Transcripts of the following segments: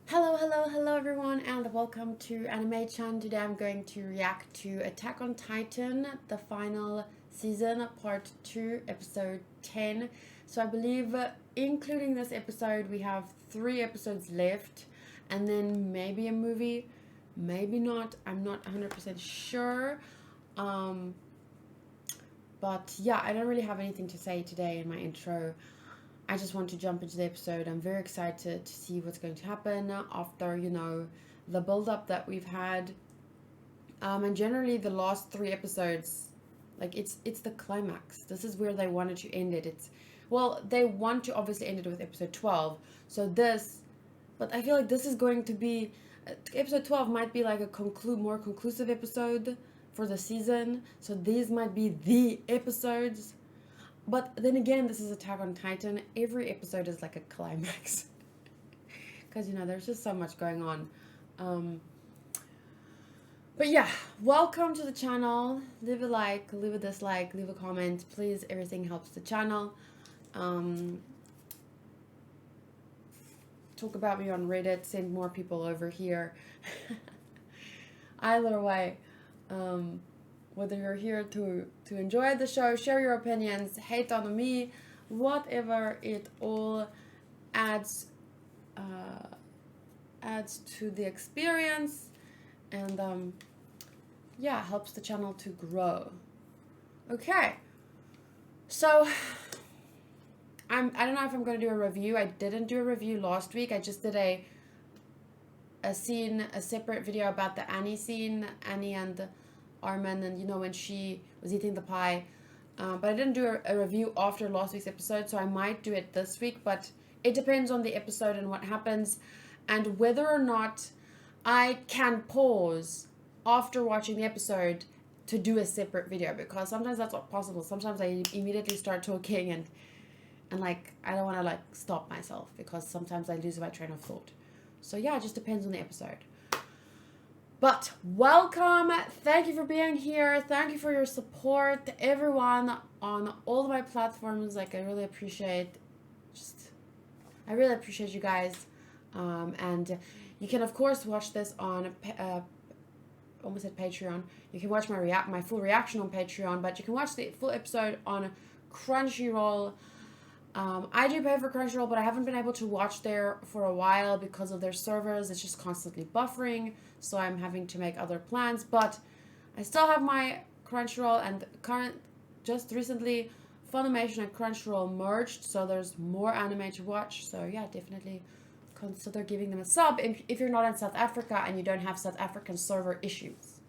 Hello everyone, and welcome to Anime-chan. Today I'm going to react to Attack on Titan, the final season, part 2, episode 10. So I believe, including this episode, we have 3 episodes left, and then maybe a movie, maybe not, I'm not 100% sure. But yeah, I don't really have anything to say today in my intro. I just want to jump into the episode. I'm very excited to see what's going to happen after, the build-up that we've had. And generally the last 3 episodes, like it's the climax. This is where they wanted to end it. They want to obviously end it with episode 12. But I feel like this is going to be, episode 12 might be like a more conclusive episode for the season. So these might be the episodes. But then again, this is Attack on Titan. Every episode is like a climax. Because, there's just so much going on. But yeah, welcome to the channel. Leave a like, leave a dislike, leave a comment. Please, everything helps the channel. Talk about me on Reddit. Send more people over here. Either way. Whether you're here to enjoy the show, share your opinions, hate on me, whatever, it all adds to the experience and yeah, helps the channel to grow. Okay, so I don't know if I'm going to do a review. I didn't do a review last week. I just did a separate video about the Annie scene, Annie and Armin, and when she was eating the pie, but I didn't do a review after last week's episode, so I might do it this week, but it depends on the episode and what happens and whether or not I can pause after watching the episode to do a separate video, because sometimes that's not possible. Sometimes I immediately start talking and like I don't want to like stop myself, because sometimes I lose my train of thought. So yeah, it just depends on the episode. But welcome, thank you for being here, thank you for your support, everyone on all of my platforms. Like I really appreciate you guys, and you can of course watch this on almost said Patreon. You can watch my full reaction on Patreon, but you can watch the full episode on Crunchyroll. I do pay for Crunchyroll, but I haven't been able to watch there for a while because of their servers. It's just constantly buffering, so I'm having to make other plans. But I still have my Crunchyroll, and just recently Funimation and Crunchyroll merged, so there's more anime to watch. So yeah, definitely consider giving them a sub if you're not in South Africa and you don't have South African server issues.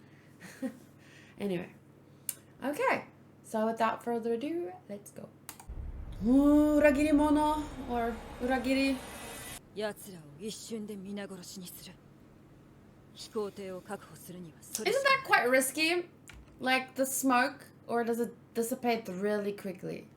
Anyway, okay, so without further ado, let's go. Uragiri mono or uragiri. Isn't that quite risky? Like the smoke, or does it dissipate really quickly?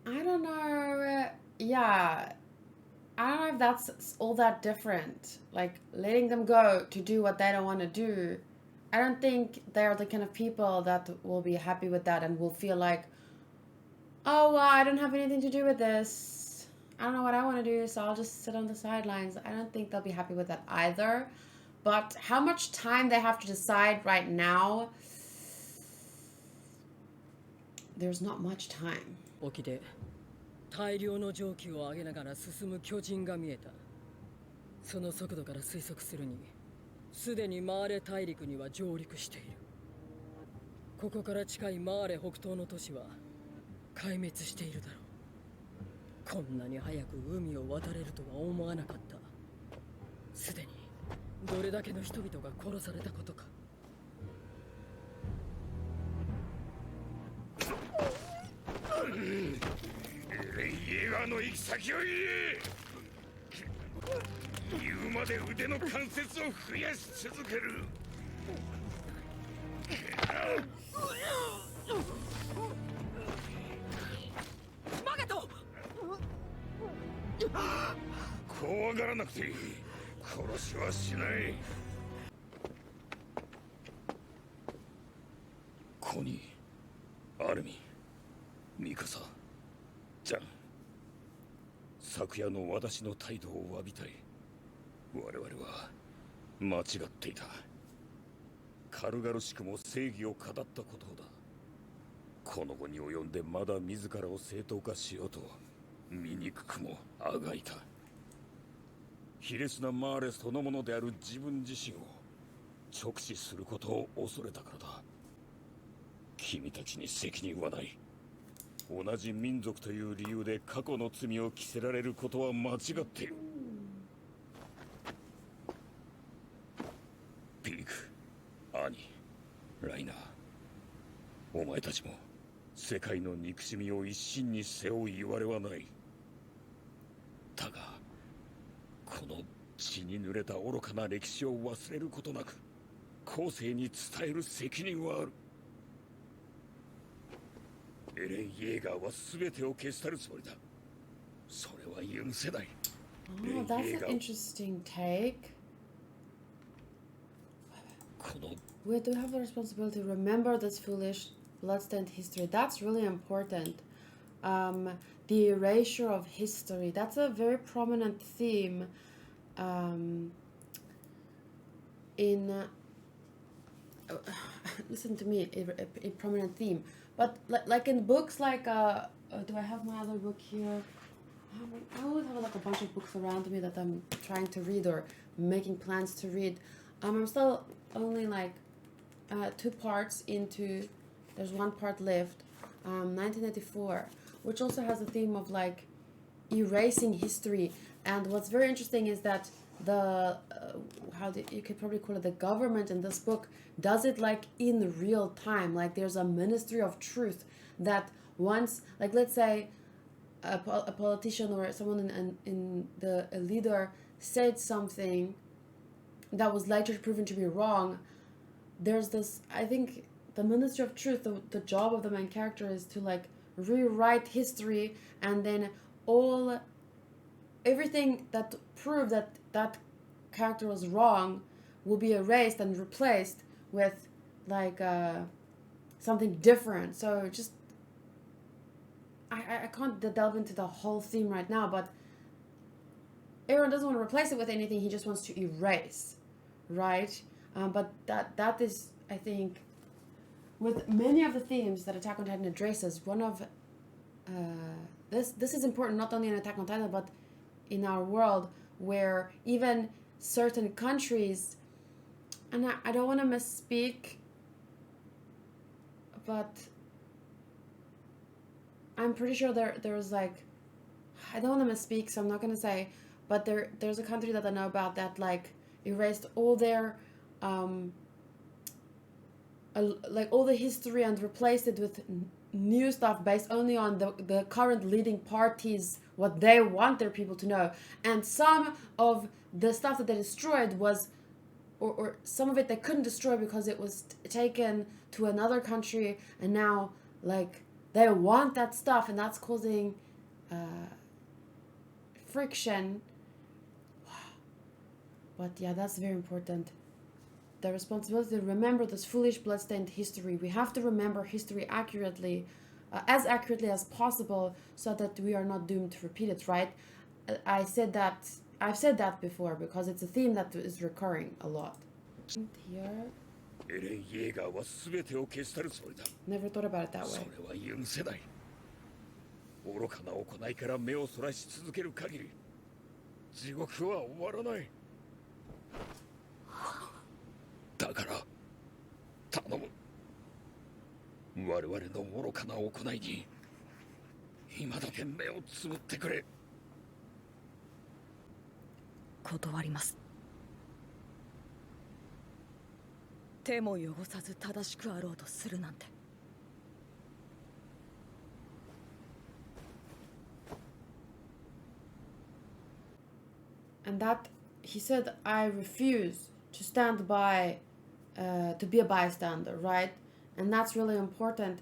I don't know. Yeah, I don't know if that's all that different. Like letting them go to do what they don't want to do. I don't think they're the kind of people that will be happy with that and will feel like, oh, well, I don't have anything to do with this. I don't know what I want to do, so I'll just sit on the sidelines. I don't think they'll be happy with that either. But how much time they have to decide right now, there's not much time. 沖で大量の蒸気を上げながら進む巨人が見えた。その速度から推測するに、すでにマーレ大陸には上陸している。ここから近いマーレ北東の都市は壊滅しているだろう。こんなに早く海を渡れるとは思わなかった。すでにどれだけの人々が殺されたことか。エレン・イェーガーの行き先を言え。言うまで腕の関節を増やし続ける。マゲト！怖がらなくていい。殺しはしない。コニー、アルミ、ミカサ、ジャン。昨夜の私の態度を詫びたい。我々は間違っていた。軽々しくも正義を語ったことだ。この後に及んでまだ自らを正当化しようと醜くもあがいた。卑劣なマーレそのものである自分自身を直視することを恐れたからだ。君たちに責任はない。同じ民族という理由で過去の罪を着せられることは間違っている。ピーク、アニ、ライナー、お前たちも世界の憎しみを一身に背負う言われはない。だがこの血に濡れた愚かな歴史を忘れることなく後世に伝える責任はある。エレン・イェーガーは全てを消し去るつもりだ。それは許せない。Oh, that's an interesting take. We do have the responsibility to remember this foolish, blood-stained history. That's really important. The erasure of history. That's a very prominent theme in... listen to me, a prominent theme. But like in books like... do I have my other book here? I always have like a bunch of books around me that I'm trying to read or making plans to read. I'm still only like 2 parts into, there's 1 part left, 1984, which also has a theme of like erasing history. And what's very interesting is that the you could probably call it the government in this book does it like in real time. Like there's a ministry of truth that once, like let's say a politician or someone in a leader said something that was later proven to be wrong. There's this, I think the Ministry of Truth, the job of the main character is to like rewrite history, and then everything that proved that that character was wrong will be erased and replaced with like something different. So just I can't delve into the whole theme right now, but Aaron doesn't want to replace it with anything. He just wants to erase, right? But that is, I think, with many of the themes that Attack on Titan addresses, one of this is important not only in Attack on Titan but in our world, where even certain countries, and I don't want to misspeak, but I'm pretty sure there's like, I don't want to misspeak, so I'm not gonna say, but there's a country that I know about that like erased all their like all the history and replaced it with new stuff based only on the current leading parties, what they want their people to know. And some of the stuff that they destroyed was, or some of it they couldn't destroy because it was taken to another country, and now like they want that stuff, and that's causing friction. But yeah, that's very important. The responsibility to remember this foolish bloodstained history. We have to remember history accurately, as accurately as possible, so that we are not doomed to repeat it, right? I've said that before because it's a theme that is recurring a lot. Here. エレン・イェーガーは全てを消し去るつもりだ。 Never thought about it that そ way. れは許せない。愚かな行いから目をそらし続ける限り地獄は終わらない。だから頼む、我々の愚かな行いに今だけ目をつぶってくれ。断ります。手も汚さず正しくあろうとするなんて。And that, he said, I refuse to stand by, to be a bystander, right? And that's really important.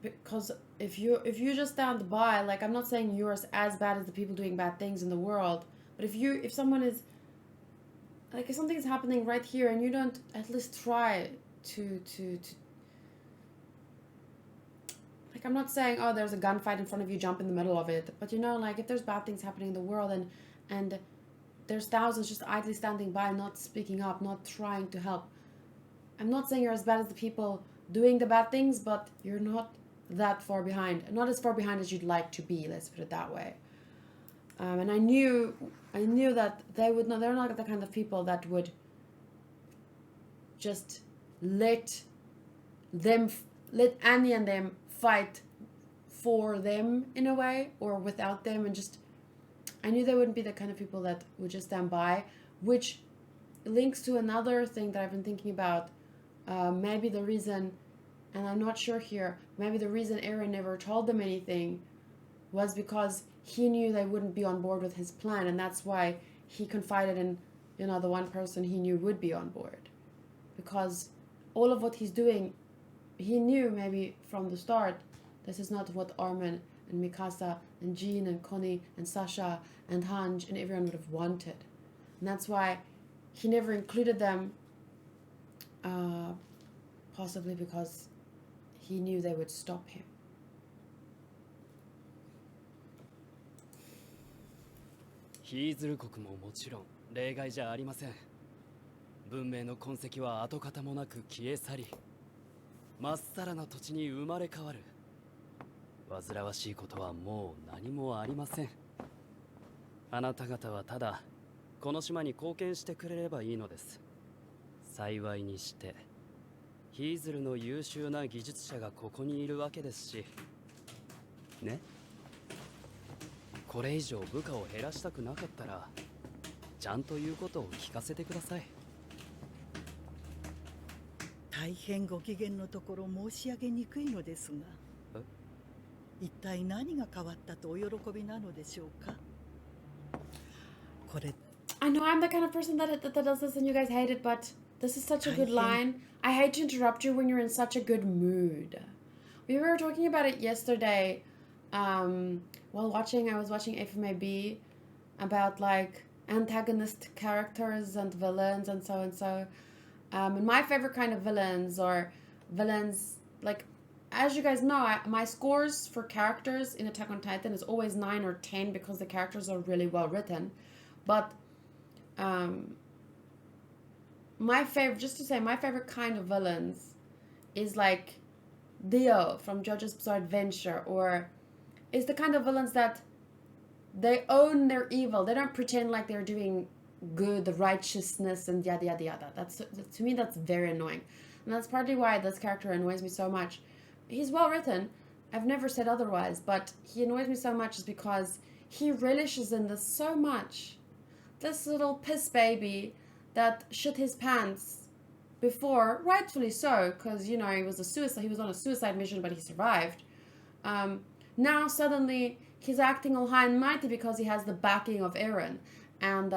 Because if you just stand by, like, I'm not saying you're as bad as the people doing bad things in the world, but if someone is, like, if something is happening right here and you don't at least try to like, I'm not saying, oh, there's a gunfight in front of you, jump in the middle of it, but you know, like, if there's bad things happening in the world and there's thousands just idly standing by, not speaking up, not trying to help, I'm not saying you're as bad as the people doing the bad things, but you're not that far behind, not as far behind as you'd like to be, let's put it that way. And I knew that they're not the kind of people that would just let Annie and them fight for them in a way, or without them, and just, I knew they wouldn't be the kind of people that would just stand by, which links to another thing that I've been thinking about. Maybe the reason, and I'm not sure here, maybe the reason Aaron never told them anything was because he knew they wouldn't be on board with his plan, and that's why he confided in, you know, the one person he knew would be on board. Because all of what he's doing, he knew maybe from the start, this is not what Armin and Mikasa and Jean and Connie and Sasha and Hanj and everyone would have wanted. And that's why he never included them, possibly because he knew they would stop him. ヒーズル国ももちろん例外じゃありません。文明の痕跡は跡形もなく消え去り、まっさらな土地に生まれ変わる。煩わしいことはもう何もありません。あなた方はただこの島に貢献してくれればいいのです。幸いにしてヒーズルの優秀な技術者がここにいるわけですしね。これ以上部下を減らしたくなかったらちゃんと言うことを聞かせてください。大変ご機嫌のところ申し上げにくいのですが、一体何が変わったとお喜びなのでしょうか。これ I know I'm the kind of person that does this and you guys hate it, but this is such a good line. I hate to interrupt you when you're in such a good mood. We were talking about it yesterday while I was watching FMAB about like antagonist characters and villains and so and so. And my favorite kind of villains or villains, like, as you guys know, my scores for characters in Attack on Titan is always 9 or 10 because the characters are really well written. But my favorite kind of villains is like Dio from JoJo's Bizarre Adventure, or is the kind of villains that they own their evil. They don't pretend like they're doing good, the righteousness and yada yada yada. To me that's very annoying, and that's partly why this character annoys me so much. He's well written, I've never said otherwise, but he annoys me so much is because he relishes in this so much. This little piss baby that shit his pants before, rightfully so, because, you know, he was on a suicide mission, but he survived. Now suddenly he's acting all high and mighty because he has the backing of Eren, and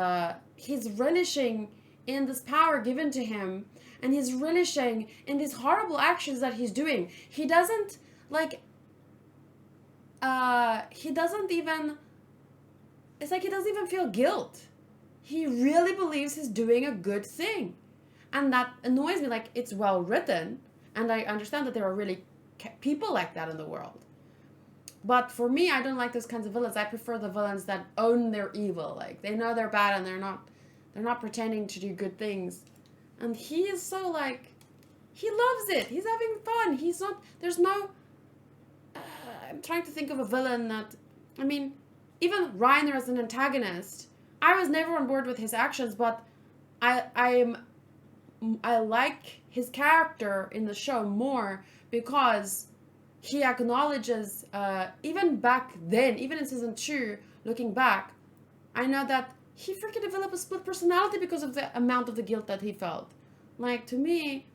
he's relishing in this power given to him, and he's relishing in these horrible actions that he's doing. He doesn't even feel guilt. He really believes he's doing a good thing. And that annoys me. Like, it's well written, and I understand that there are really people like that in the world. But for me, I don't like those kinds of villains. I prefer the villains that own their evil. Like, they know they're bad and they're not pretending to do good things. And he is so like, he loves it. He's having fun. He's not, there's no, I'm trying to think of a villain that, I mean, even Reiner as an antagonist, I was never on board with his actions, but I like his character in the show more because he acknowledges, even back then, even in season 2, looking back, I know that he freaking developed a split personality because of the amount of the guilt that he felt. Like, to me,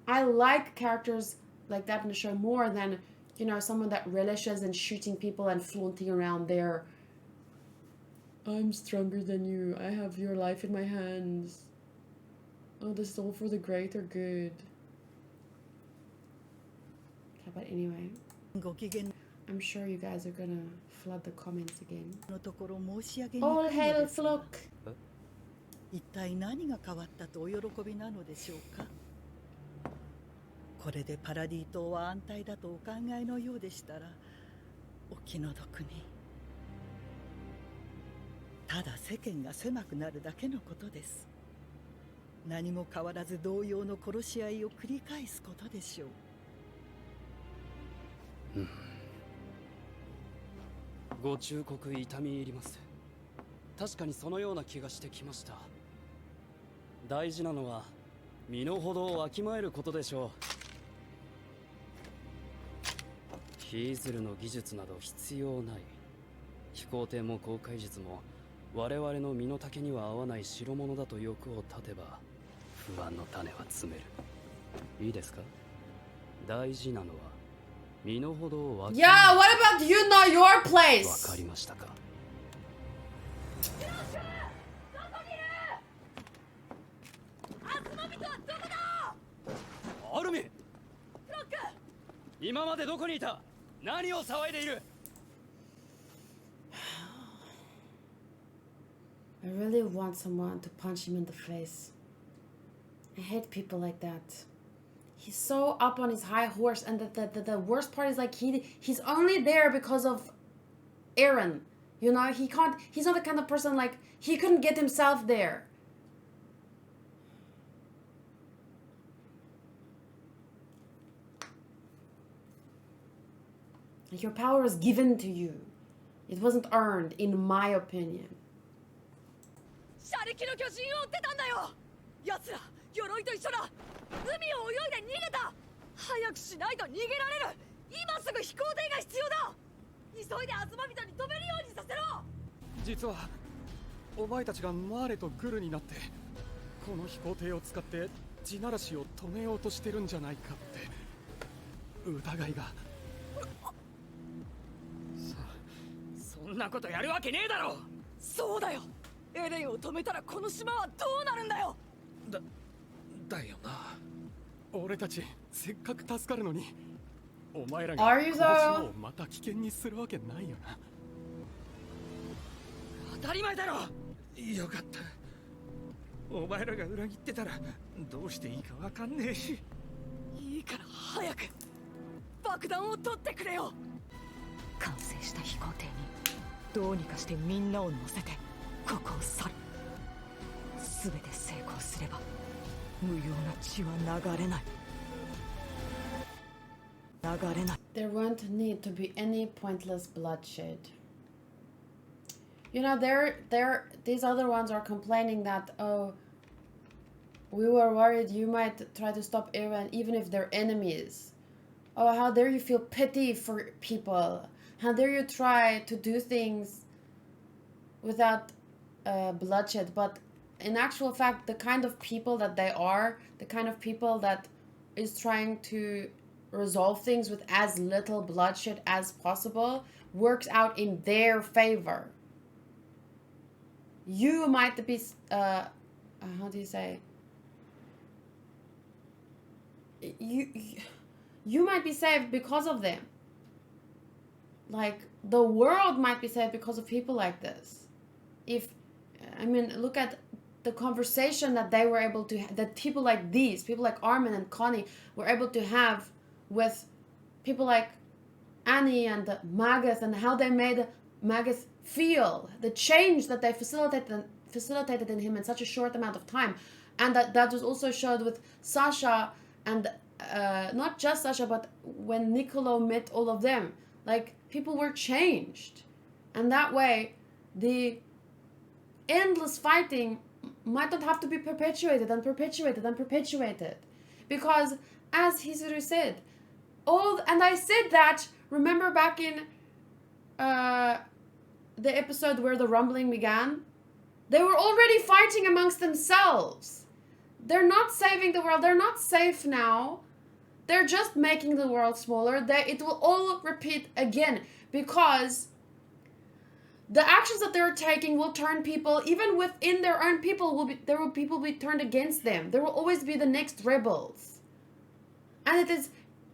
I like characters like that in the show more than, you know, someone that relishes in shooting people and flaunting around their, I'm stronger than you, I have your life in my hands. Oh, this is all for the greater good. Okay, but anyway, ご機嫌 I'm sure you guys are gonna flood the comments again. のところ申し上げに All くいの hail ですが Flock! 一体何が変わったとお喜びなのでしょうか。これでパラディ島は安泰だとお考えのようでしたらお気の毒に。ただ世間が狭くなるだけのことです。何も変わらず同様の殺し合いを繰り返すことでしょう。ご忠告痛み入ります。確かにそのような気がしてきました。大事なのは身の程をわきまえることでしょう。ヒーズルの技術など必要ない。飛行艇も航海術も我々の身の丈には合わない代物だと欲を立てば不安の種は詰める。いいですか。大事なのは身の程をわきまえる。 Yeah, what about you know your わ place? かりましたか。アルミ、今までどこにいた？何を騒いでいる？ I really want someone to punch him in the face. I hate people like that. He's so up on his high horse, and the worst part is like he's only there because of Aaron. You know, he's not the kind of person like, he couldn't get himself there. Your power was given to you. It wasn't earned, in my opinion. 車力の巨人を追ってたんだよ。奴ら鎧と一緒だ。海を泳いで逃げた。早くしないと逃げられる。今すぐ飛行艇が必要だ。急いでアズマビトに止めるようにさせろ。実はお前たちがマーレとグルになってこの飛行艇を使って地ならしを止めようとしてるんじゃないかって疑いが。そんなことやるわけねえだろ。そうだよ。エレンを止めたらこの島はどうなるんだよ。だよな。俺たちせっかく助かるのにお前らが Are こ you の so? 島をまた危険にするわけないよな。当たり前だろ。よかった。お前らが裏切ってたらどうしていいかわかんねえし。いいから早く爆弾を取ってくれよ。完成した飛行艇にどうにかしてみんなを乗せてここを去る。全て成功すれば無用な血は流れない。流れない。 There won't need to be any pointless bloodshed. You know, these other ones are complaining that, oh, we were worried you might try to stop Aaron even if they're enemies. Oh, how dare you feel pity for people? How dare you try to do things without bloodshed? But in actual fact, the kind of people that they are, the kind of people that is trying to resolve things with as little bloodshed as possible, works out in their favor. You might be, how do you say? You might be saved because of them. Like, the world might be saved because of people like this. If, I mean, look at the conversation that they were able to, that people like these, people like Armin and Connie were able to have with people like Annie and Magus, and how they made Magus feel, the change that they facilitated in him in such a short amount of time. And that was also showed with Sasha, and not just Sasha, but when Niccolo met all of them. Like, people were changed. And that way, the endless fighting might not have to be perpetuated and perpetuated and perpetuated. Because, as Hizuru said, and I said that, remember back in the episode where the rumbling began? They were already fighting amongst themselves. They're not saving the world. They're not safe now. They're just making the world smaller. It will all repeat again, because the actions that they're taking will turn people, even within their own people, people be turned against them. There will always be the next rebels. And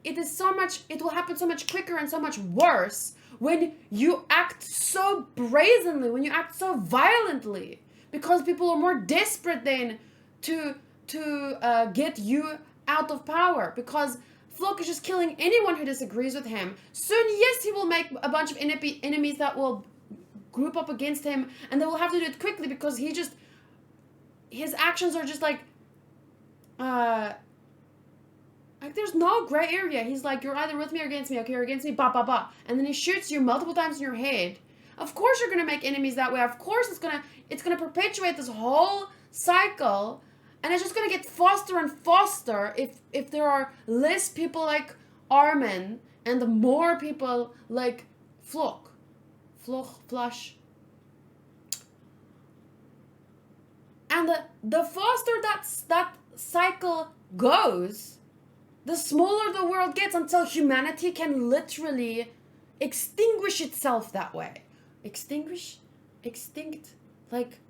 it will happen so much quicker and so much worse when you act so brazenly, when you act so violently, because people are more desperate then to get you out of power, because Flock is just killing anyone who disagrees with him. Soon, yes, he will make a bunch of enemies that will group up against him, and they will have to do it quickly, because his actions are just like there's no gray area. He's like, you're either with me or against me. Okay, you're against me, ba ba ba. And then he shoots you multiple times in your head. Of course you're gonna make enemies that way. Of course it's gonna perpetuate this whole cycle, and it's just gonna get faster and faster if there are less people like Armin and more people like Flush. And the faster that cycle goes, the smaller the world gets, until humanity can literally extinguish itself that way. Extinct, like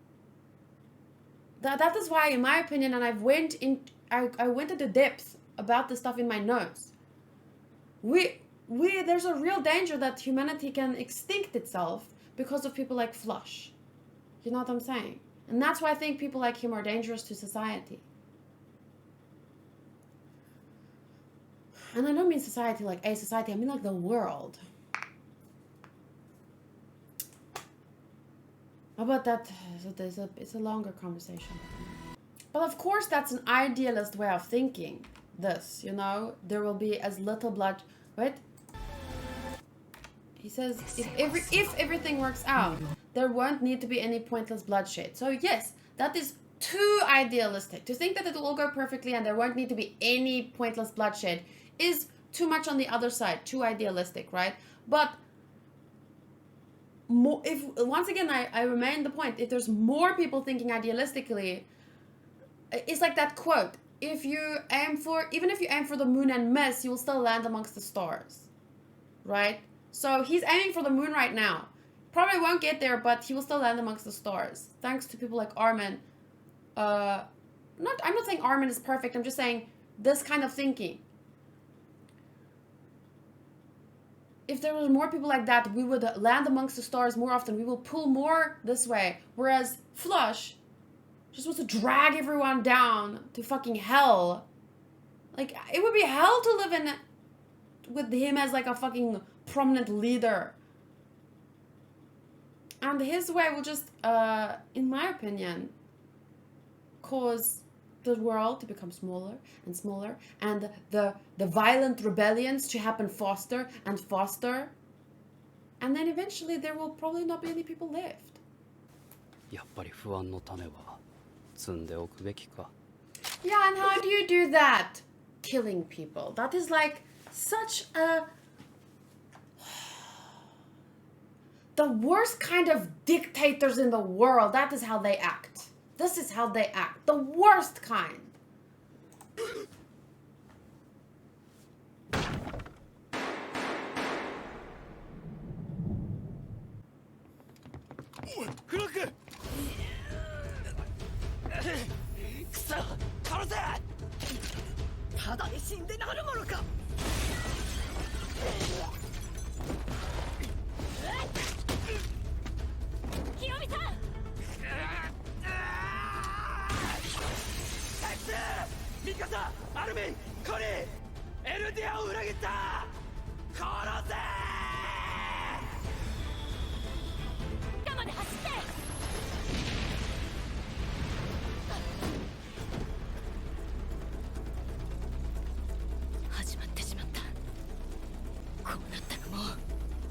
that is why, in my opinion, and I went into depth about this stuff in my notes. There's a real danger that humanity can extinct itself because of people like Flush. You know what I'm saying? And that's why I think people like him are dangerous to society. And I don't mean society like a society, I mean like the world. About that, it's a longer conversation. But of course that's an idealist way of thinking this, you know? There will be as little blood, right? He says, if everything works out, there won't need to be any pointless bloodshed. So yes, that is too idealistic. To think that it will all go perfectly and there won't need to be any pointless bloodshed is too much on the other side, too idealistic, right? But once again, I remain the point, if there's more people thinking idealistically, it's like that quote, even if you aim for the moon and miss, you will still land amongst the stars, right? So he's aiming for the moon right now. Probably won't get there, but he will still land amongst the stars. Thanks to people like Armin. I'm not saying Armin is perfect, I'm just saying this kind of thinking. If there were more people like that, we would land amongst the stars more often. We will pull more this way. Whereas Flush just wants to drag everyone down to fucking hell. Like, it would be hell to live in with him as like a fucking prominent leader. And his way will just, in my opinion, cause the world to become smaller and smaller, and the violent rebellions to happen faster and faster, and then eventually there will probably not be any people left. やっぱり不安の種は積んでおくべきか。 Yeah, and how do you do that? Killing people. That is like such a... The worst kind of dictators in the world. That is how they act. This is how they act. The worst kind.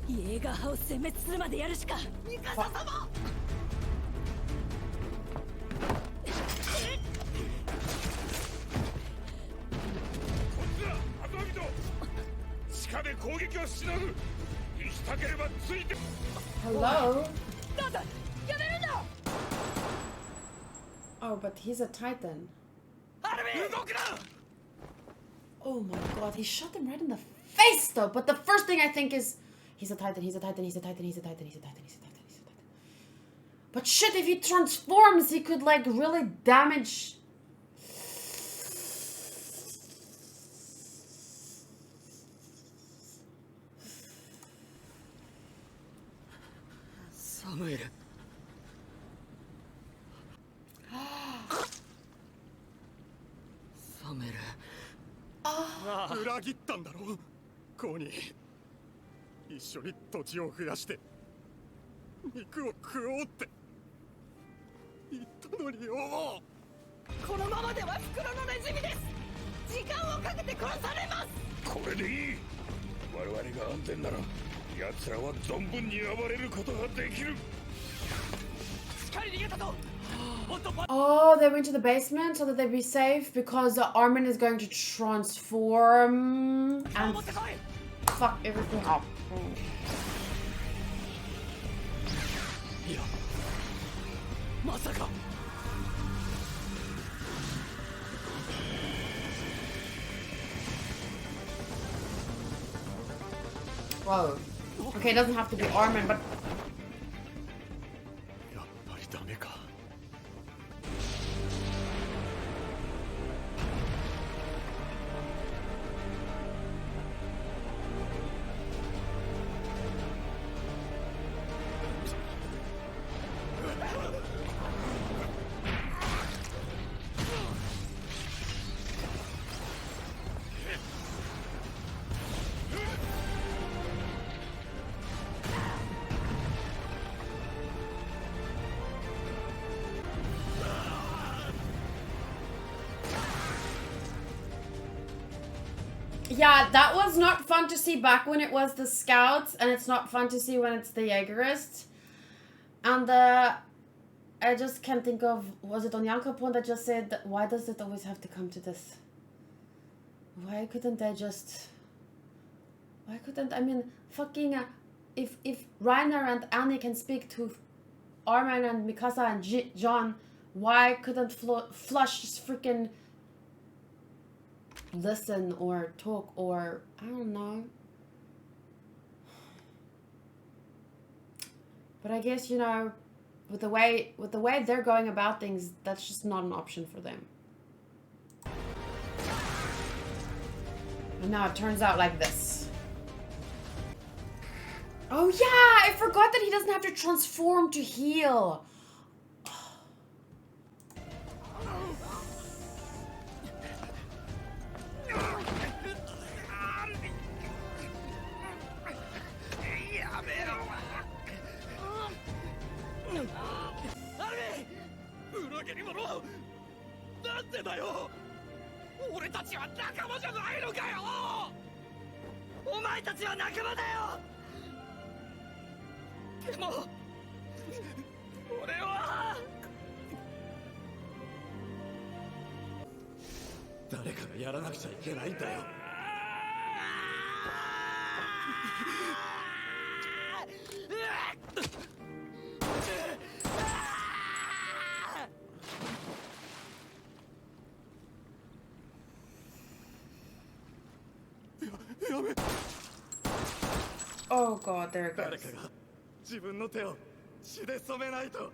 イエーガー派を殲滅するまでやるしか。ミカサ様。Hello? Oh, but he's a Titan. Oh my god, he shot him right in the face though. But the first thing I think is, he's a Titan, he's a Titan, he's a Titan, he's a Titan, he's a Titan, he's a Titan, he's a Titan. But shit, if he transforms, he could like really damage. Samuel. サメル。裏切ったんだろ、コニー。一緒に土地を増やして肉を食おうって言ったのによ。このままでは袋のネズミです。時間をかけて殺されます。これでいい。我々が安全なら奴らは存分に暴れることができる。しっかり逃げたぞ。 Oh, they went to the basement so that they'd be safe because Armin is going to transform and fuck everything up. Whoa. Okay, it doesn't have to be Armin, but... やっぱりダメか。 Yeah, that was not fun to see back when it was the scouts, and it's not fun to see when it's the Jaegerists. And I just can't think of, was it Onyankopon that just said, that, why does it always have to come to this? Why couldn't they just... Why couldn't... I mean, fucking... if Reiner and Annie can speak to Armin and Mikasa and John, why couldn't Flush just freaking... listen or talk or I don't know. But I guess, you know, with the way they're going about things, that's just not an option for them. And now it turns out like this. Oh yeah, I forgot that he doesn't have to transform to heal. Oh god, there it goes. 誰かが自分の手を血で染めないと。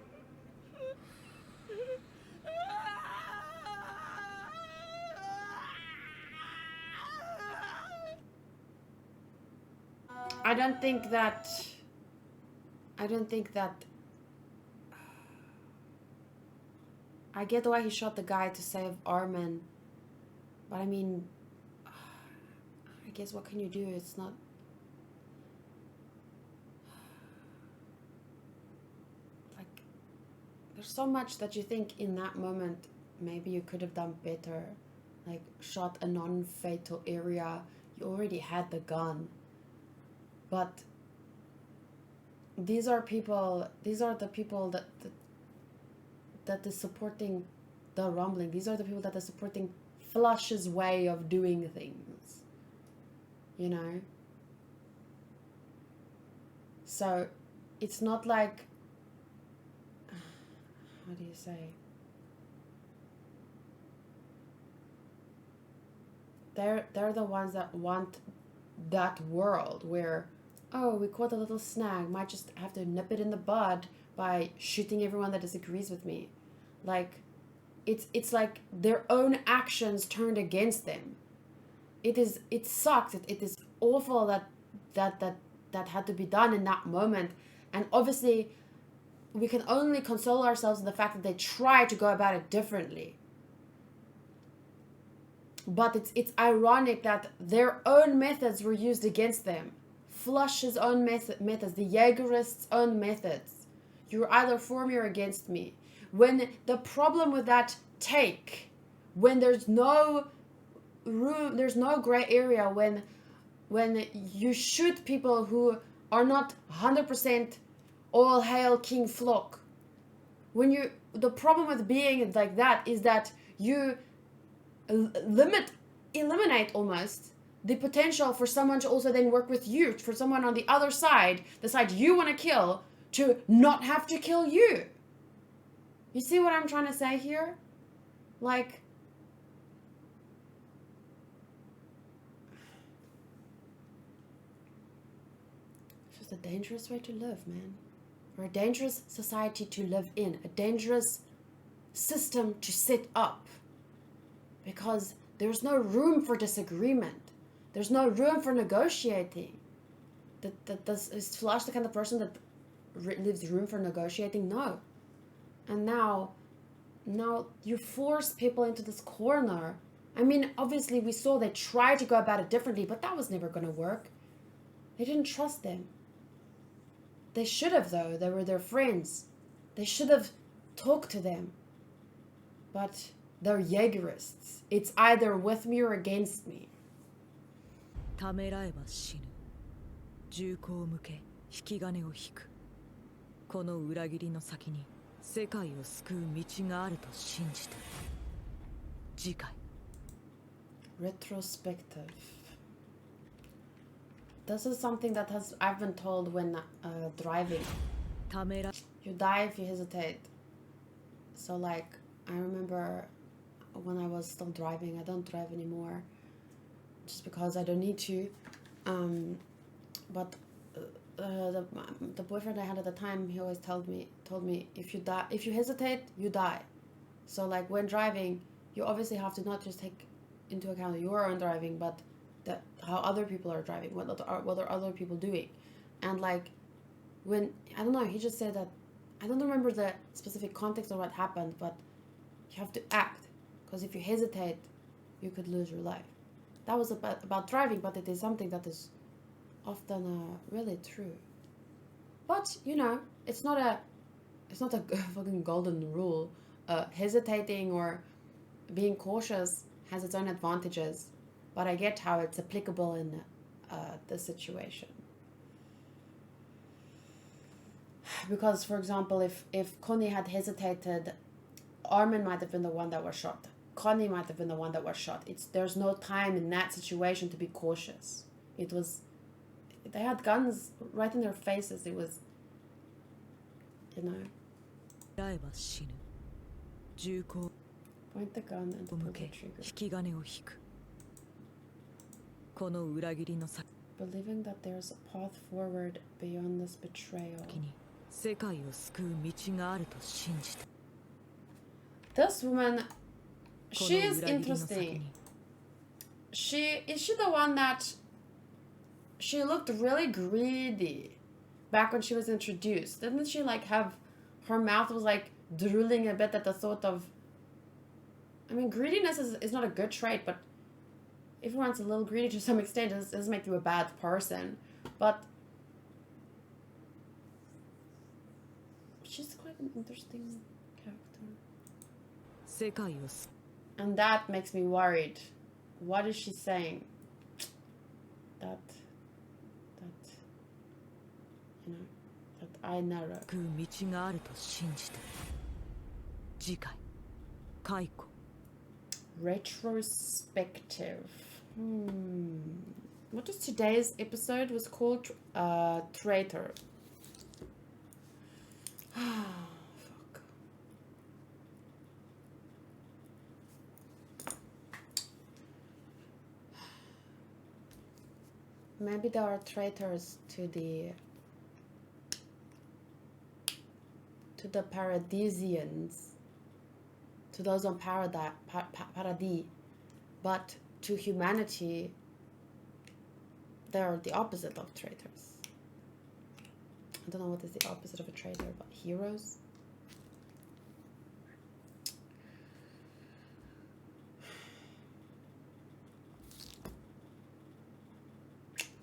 I don't think that I get why he shot the guy to save Armin, but I mean, I guess what can you do? It's not. Like, there's so much that you think in that moment maybe you could have done better, like shot a non-fatal area. You already had the gun, but these are the people that is supporting the rumbling. These are the people that are supporting Flush's way of doing things. You know? So, it's not like... How do you say? They're the ones that want that world where, oh, we caught a little snag, might just have to nip it in the bud by shooting everyone that disagrees with me. Like, it's like their own actions turned against them. It sucks. It is awful that had to be done in that moment. And obviously, we can only console ourselves in the fact that they try to go about it differently. But it's ironic that their own methods were used against them. Flush's own methods, the Jaegerists' own methods. You're either for me or against me. When the problem with that take, when there's no room, there's no gray area, when you shoot people who are not 100% all hail King Flock. The problem with being like that is that you eliminate almost the potential for someone to also then work with you, for someone on the other side, the side you want to kill, to not have to kill you. You see what I'm trying to say here? Like, it's just a dangerous way to live, man. Or a dangerous society to live in. A dangerous system to set up. Because there's no room for disagreement. There's no room for negotiating. Is Flush the kind of person that leaves room for negotiating? No. And now you force people into this corner. I mean, obviously we saw they tried to go about it differently, but that was never going to work. They didn't trust them. They should have, though. They were their friends. They should have talked to them. But they're Jaegerists. It's either with me or against me. ためらえば死ぬ。銃口を向け、引き金を引く。この裏切りの先に世界を救う道があると信じて。次回。Retrospective. This is something that I've been told when driving. You die if you hesitate. So like, I remember when I was still driving, I don't drive anymore, just because I don't need to. But the boyfriend I had at the time, he always told me, if you hesitate, you die. So like when driving, you obviously have to not just take into account your own driving, but how other people are driving, what are other people doing. And like when, I don't know, he just said that, I don't remember the specific context of what happened, but you have to act, because if you hesitate, you could lose your life. That was about driving, but it is something that is often really true. But you know, it's not a fucking golden rule. Hesitating or being cautious has its own advantages, but I get how it's applicable in this situation. Because, for example, if Connie had hesitated, Armin might have been the one that was shot. Connie might have been the one that was shot. There's no time in that situation to be cautious. They had guns right in their faces. It was, you know. Point the gun and pull the trigger. Believing that there's a path forward beyond this betrayal. This woman, she is interesting. Is she the one that she looked really greedy back when she was introduced? Didn't she like have her mouth was like drooling a bit at the thought of, I mean, greediness is not a good trait, but everyone's a little greedy to some extent. It doesn't make you a bad person, but she's quite an interesting character. And that makes me worried. What is she saying? That you know, that I never. 食う道があると信じて。次回、解雇。 Retrospective. What is today's episode was called? Traitor. Fuck. Maybe there are traitors to the Paradisians, to those on Paradis, but to humanity, they're the opposite of traitors. I don't know what is the opposite of a traitor, but heroes?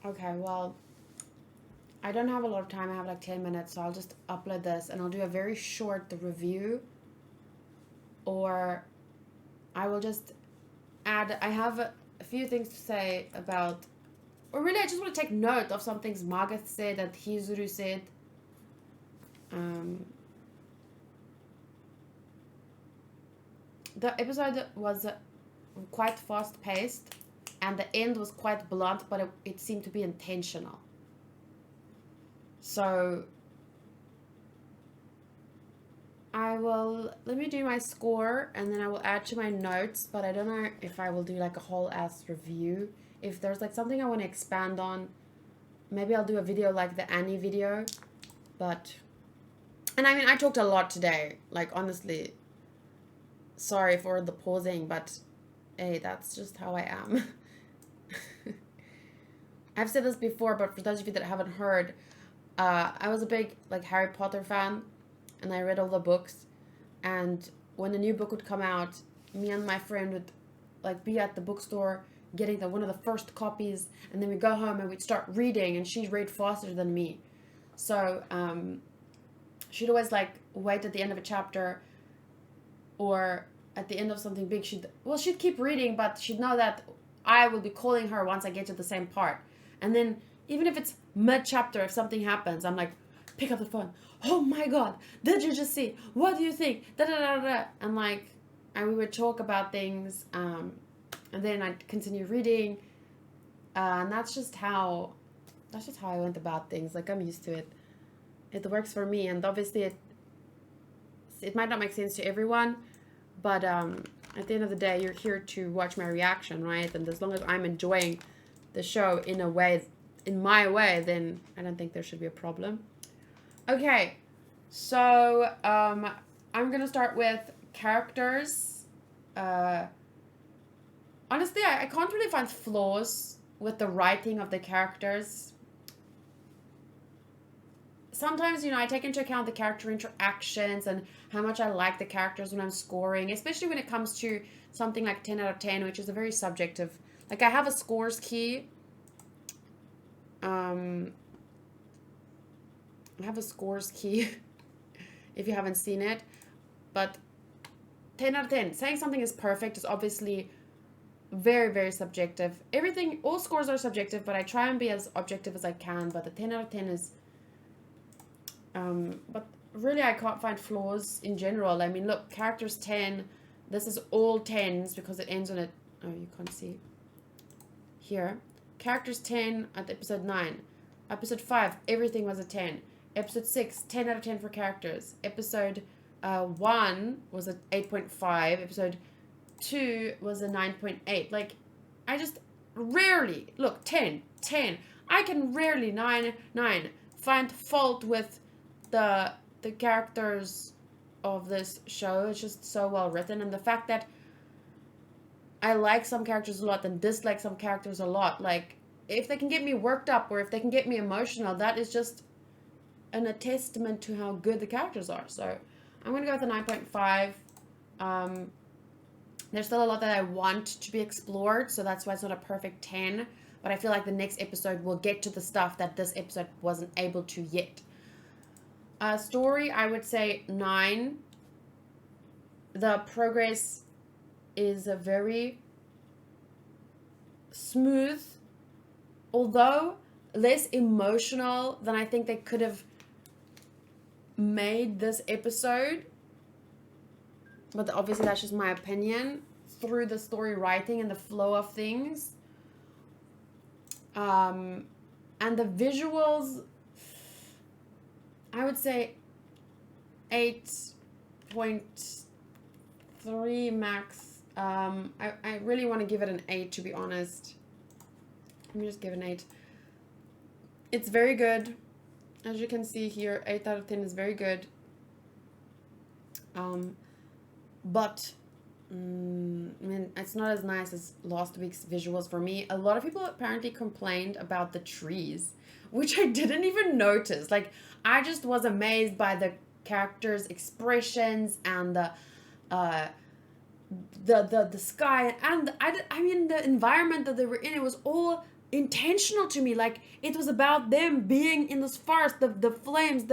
Okay, well, I don't have a lot of time. I have like 10 minutes, so I'll just upload this and I'll do a very short review, or I will just add, I have a few things to say about, or really I just want to take note of some things Magath said and Hizuru said. The episode was quite fast paced and the end was quite blunt, but it seemed to be intentional. So let me do my score and then I will add to my notes, but I don't know if I will do like a whole ass review. If there's like something I want to expand on, maybe I'll do a video like the Annie video. But, and I mean, I talked a lot today, like honestly, sorry for the pausing, but hey, that's just how I am. I've said this before, but for those of you that haven't heard, I was a big like Harry Potter fan and I read all the books, and when a new book would come out, me and my friend would like be at the bookstore getting one of the first copies, and then we'd go home and we'd start reading, and she'd read faster than me. So she'd always like wait at the end of a chapter or at the end of something big. She'd keep reading, but she'd know that I will be calling her once I get to the same part. And then even if it's mid-chapter, if something happens, I'm like, pick up the phone. Oh my god, did you just see? What do you think? Da da da da. And like, and we would talk about things, and then I'd continue reading, and that's just how I went about things. Like, I'm used to it. It works for me, and obviously it might not make sense to everyone, but at the end of the day, you're here to watch my reaction, right? And as long as I'm enjoying the show in my way, then I don't think there should be a problem. Okay, so I'm gonna start with characters. Honestly, I can't really find flaws with the writing of the characters. Sometimes, I take into account the character interactions and how much I like the characters when I'm scoring, especially when it comes to something like 10 out of 10, which is a very subjective. Like, I have a scores key. I have a scores key if you haven't seen it, but 10 out of 10, saying something is perfect is obviously very, very subjective. All scores are subjective, but I try and be as objective as I can, but the 10 out of 10 is, but really I can't find flaws in general. I mean, look, characters 10, this is all 10s because it ends on it. Oh, you can't see here. Characters 10 at episode 9. Episode 5, everything was a 10. Episode 6, 10 out of 10 for characters. Episode 1 was a 8.5. Episode 2 was a 9.8. Like, I just rarely, look, 10. I can rarely, 9, find fault with the characters of this show. It's just so well written. And the fact that I like some characters a lot and dislike some characters a lot. Like, if they can get me worked up or if they can get me emotional, that is just a testament to how good the characters are. So I'm going to go with a 9.5. There's still a lot that I want to be explored, so that's why it's not a perfect 10. But I feel like the next episode will get to the stuff that this episode wasn't able to yet. Story, I would say 9. The progress is a very smooth, although less emotional than I think they could have made this episode, but obviously that's just my opinion, through the story writing and the flow of things. And the visuals, I would say 8.3 max. I really want to give it an 8, to be honest. Let me just give it an 8. It's very good. As you can see here, 8 out of 10 is very good. But I mean, it's not as nice as last week's visuals for me. A lot of people apparently complained about the trees, which I didn't even notice. Like, I just was amazed by the characters' expressions and the sky, and I mean the environment that they were in. It was all intentional to me. Like, it was about them being in this forest, the flames,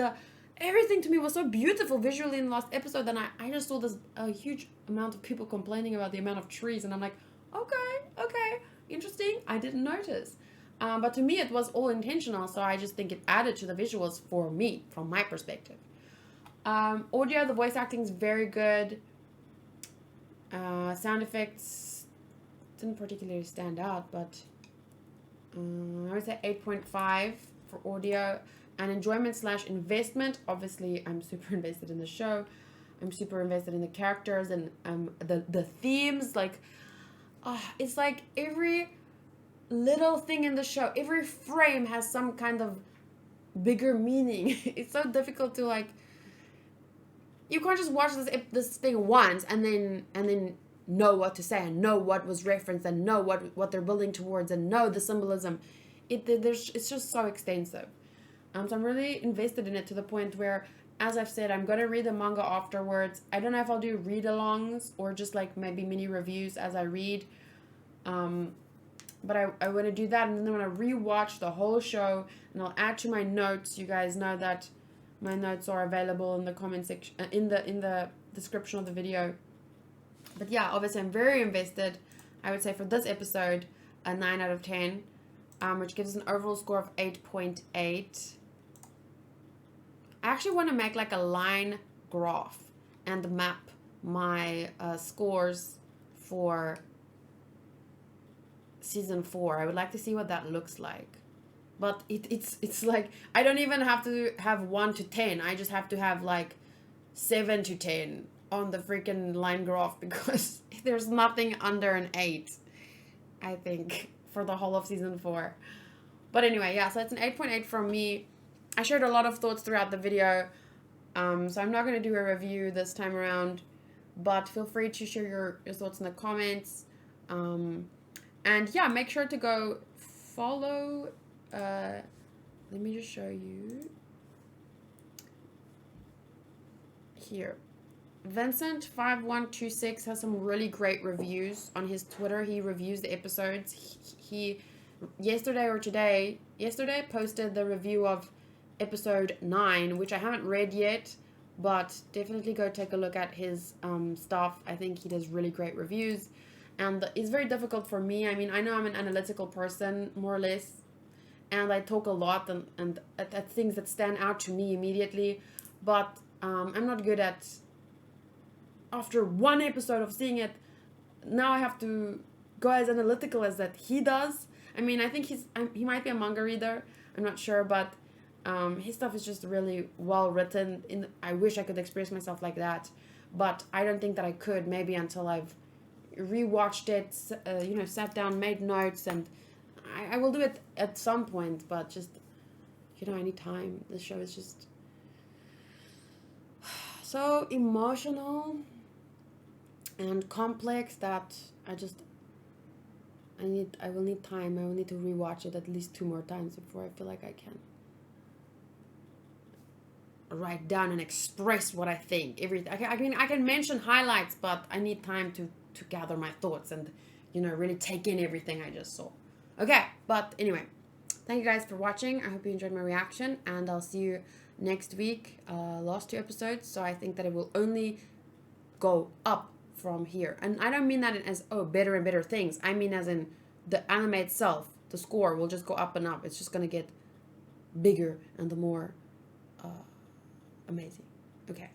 everything to me was so beautiful visually in the last episode. And I just saw a huge amount of people complaining about the amount of trees, and I'm like, okay, interesting. I didn't notice. But to me, it was all intentional, so I just think it added to the visuals for me, from my perspective. Audio, the voice acting is very good. Sound effects didn't particularly stand out, but I would say 8.5 for audio. And enjoyment/investment, obviously I'm super invested in the show. I'm super invested in the characters and the themes. Like, it's like every little thing in the show, every frame has some kind of bigger meaning. It's so difficult to, like, you can't just watch this thing once and then know what to say and know what was referenced and know what they're building towards and know the symbolism. It's just so extensive. So I'm really invested in it, to the point where, as I've said, I'm going to read the manga afterwards. I don't know if I'll do read-alongs or just like maybe mini reviews as I read. But I want to do that, and then I want to rewatch the whole show, and I'll add to my notes. You guys know that my notes are available in the comment section, in the description of the video. But yeah, obviously I'm very invested. I would say for this episode, a 9 out of 10, which gives us an overall score of 8.8. I actually want to make like a line graph and map my scores for season 4. I would like to see what that looks like. But it's like, I don't even have to have 1 to 10. I just have to have like 7 to 10 on the freaking line graph, because there's nothing under an 8, I think, for the whole of season 4. But anyway, yeah, so it's an 8.8 from me. I shared a lot of thoughts throughout the video, so I'm not going to do a review this time around, but feel free to share your thoughts in the comments. And yeah, make sure to go follow, let me just show you here. Vincent5126 has some really great reviews on his Twitter. He reviews the episodes. He yesterday posted the review of episode 9, which I haven't read yet, but definitely go take a look at his stuff. I think he does really great reviews, and it's very difficult for me. I mean, I know I'm an analytical person, more or less, and I talk a lot and at things that stand out to me immediately, but I'm not good at, after one episode of seeing it, now I have to go as analytical as that he does. I mean, I think he might be a manga reader, I'm not sure, but his stuff is just really well written. I wish I could express myself like that, but I don't think that I could, maybe until I've rewatched it, sat down, made notes, and I will do it at some point, but just, I need time. This show is just so emotional and complex that I will need time. I will need to rewatch it at least 2 more times before I feel like I can write down and express what I think. Everything. I can mention highlights, but I need time to gather my thoughts and, really take in everything I just saw. Okay, but anyway, thank you guys for watching. I hope you enjoyed my reaction, and I'll see you next week. Last 2 episodes, so I think that it will only go up from here. And I don't mean that as, better and better things. I mean as in the anime itself, the score will just go up and up. It's just going to get bigger and the more Amazing. Okay.